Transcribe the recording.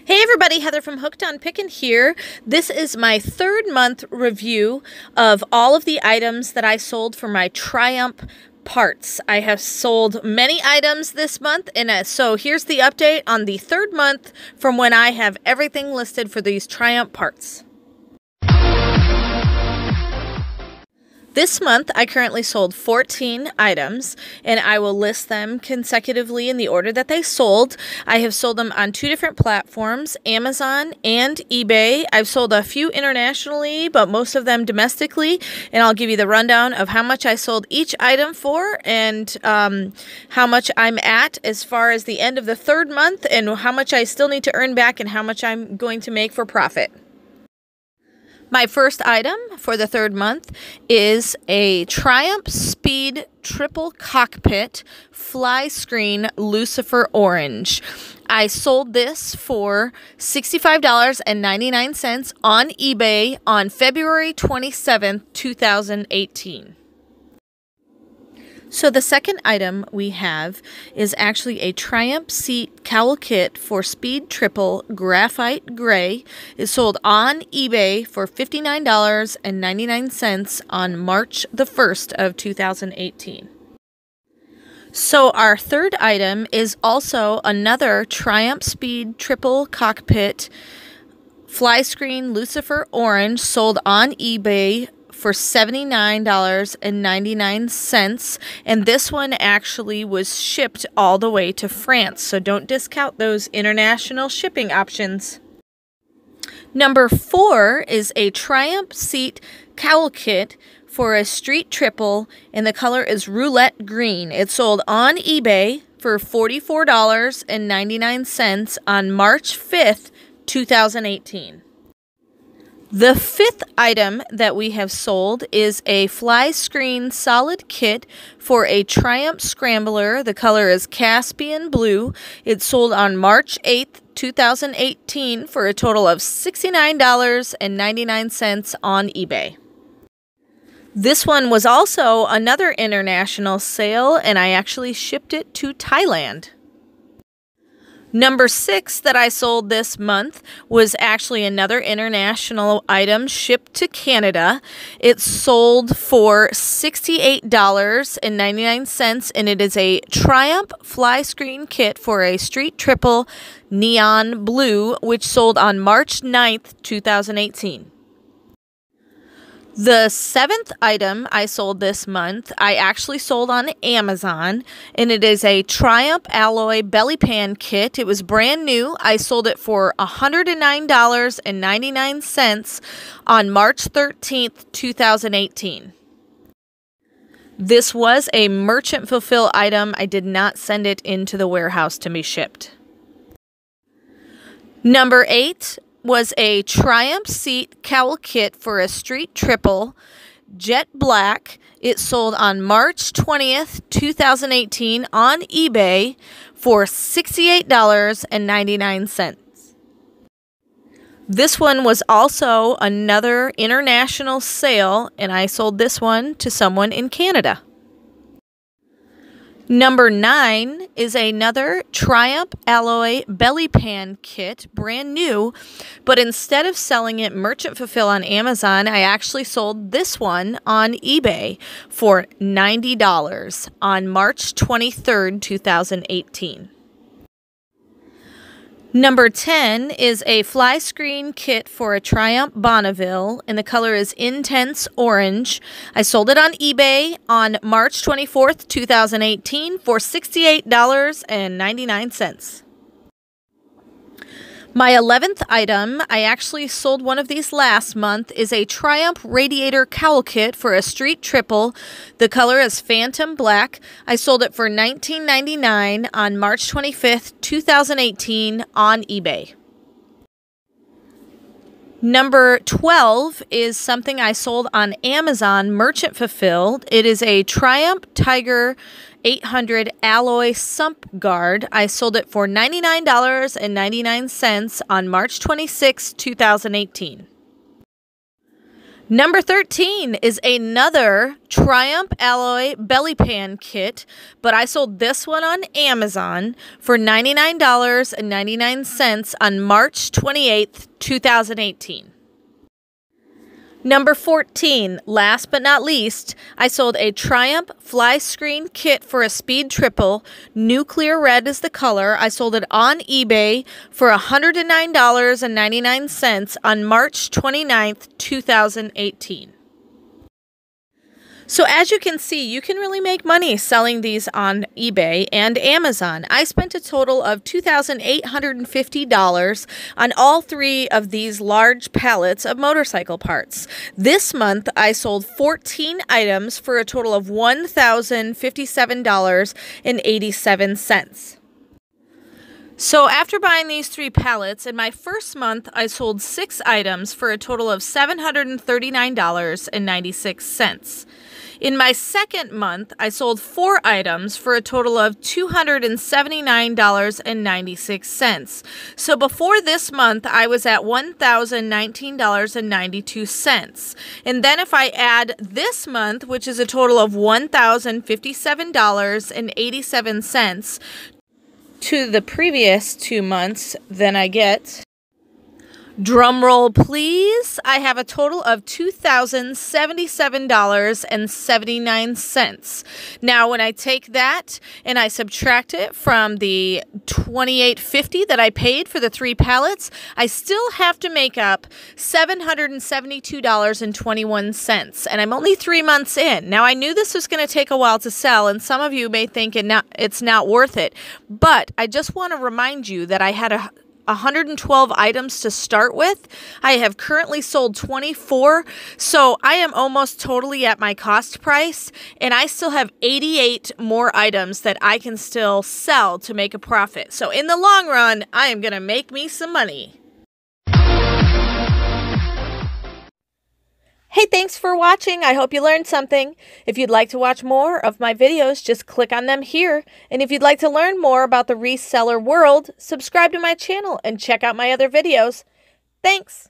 Hey everybody, Heather from Hooked on Pickin' here. This is my third month review of all of the items that I sold for my Triumph parts. I have sold many items this month, and so here's the update on the third month from when I have everything listed for these Triumph parts. This month, I currently sold 14 items, and I will list them consecutively in the order that they sold. I have sold them on two different platforms, Amazon and eBay. I've sold a few internationally, but most of them domestically, and I'll give you the rundown of how much I sold each item for and how much I'm at as far as the end of the third month and how much I still need to earn back and how much I'm going to make for profit. My first item for the third month is a Triumph Speed Triple Cockpit Fly Screen Lucifer Orange. I sold this for $65.99 on eBay on February 27th, 2018. So the second item we have is actually a Triumph Seat Cowl Kit for Speed Triple Graphite Gray. It's sold on eBay for $59.99 on March the 1st of 2018. So our third item is also another Triumph Speed Triple Cockpit Fly Screen Lucifer Orange, sold on eBay for $79.99, and this one actually was shipped all the way to France, so don't discount those international shipping options. Number 4 is a Triumph Seat Cowl Kit for a Street Triple, and the color is Roulette Green. It's sold on eBay for $44.99 on March 5th, 2018. The fifth item that we have sold is a Fly Screen Solid Kit for a Triumph Scrambler. The color is Caspian Blue. It's sold on March 8th, 2018 for a total of $69.99 on eBay. This one was also another international sale, and I actually shipped it to Thailand. Number 6 that I sold this month was actually another international item shipped to Canada. It sold for $68.99, and it is a Triumph Fly Screen Kit for a Street Triple Neon Blue, which sold on March 9th, 2018. The seventh item I sold this month, I actually sold on Amazon, and it is a Triumph Alloy Belly Pan Kit. It was brand new. I sold it for $109.99 on March 13th, 2018. This was a merchant fulfill item. I did not send it into the warehouse to be shipped. Number 8 was a Triumph Seat Cowl Kit for a Street Triple Jet Black. It sold on March 20th, 2018 on eBay for $68.99. This one was also another international sale, and I sold this one to someone in Canada. Number 9 is another Triumph Alloy Belly Pan Kit, brand new, but instead of selling it merchant fulfill on Amazon, I actually sold this one on eBay for $90 on March 23rd, 2018. Number 10 is a Fly Screen Kit for a Triumph Bonneville, and the color is Intense Orange. I sold it on eBay on March 24th, 2018 for $68.99. My 11th item, I actually sold one of these last month, is a Triumph Radiator Cowl Kit for a Street Triple. The color is Phantom Black. I sold it for $19.99 on March 25th, 2018 on eBay. Number 12 is something I sold on Amazon merchant fulfilled. It is a Triumph Tiger 800 Alloy Sump Guard. I sold it for $99.99 on March 26, 2018. Number 13 is another Triumph Alloy Belly Pan kit, but I sold this one on Amazon for $99.99 on March 28th, 2018. Number 14, last but not least, I sold a Triumph Fly Screen kit for a speed triple. Nuclear red is the color. I sold it on eBay for $109.99 on March 29th, 2018. So as you can see, you can really make money selling these on eBay and Amazon. I spent a total of $2,850 on all three of these large pallets of motorcycle parts. This month, I sold 14 items for a total of $1,057.87. So after buying these 3 pallets, in my first month, I sold 6 items for a total of $739.96. In my second month, I sold 4 items for a total of $279.96. So before this month, I was at $1,019.92. And then if I add this month, which is a total of $1,057.87, to the previous 2 months, then I get, drum roll please, I have a total of $2,077.79. Now when I take that and I subtract it from the $2,850 that I paid for the 3 pallets, I still have to make up $772.21, and I'm only 3 months in. Now I knew this was going to take a while to sell, and some of you may think it's not worth it, but I just want to remind you that I had 112 items to start with. I have currently sold 24, so I am almost totally at my cost price, and I still have 88 more items that I can still sell to make a profit. So in the long run, I am going to make me some money. Hey, thanks for watching. I hope you learned something. If you'd like to watch more of my videos, just click on them here. And if you'd like to learn more about the reseller world, subscribe to my channel and check out my other videos. Thanks.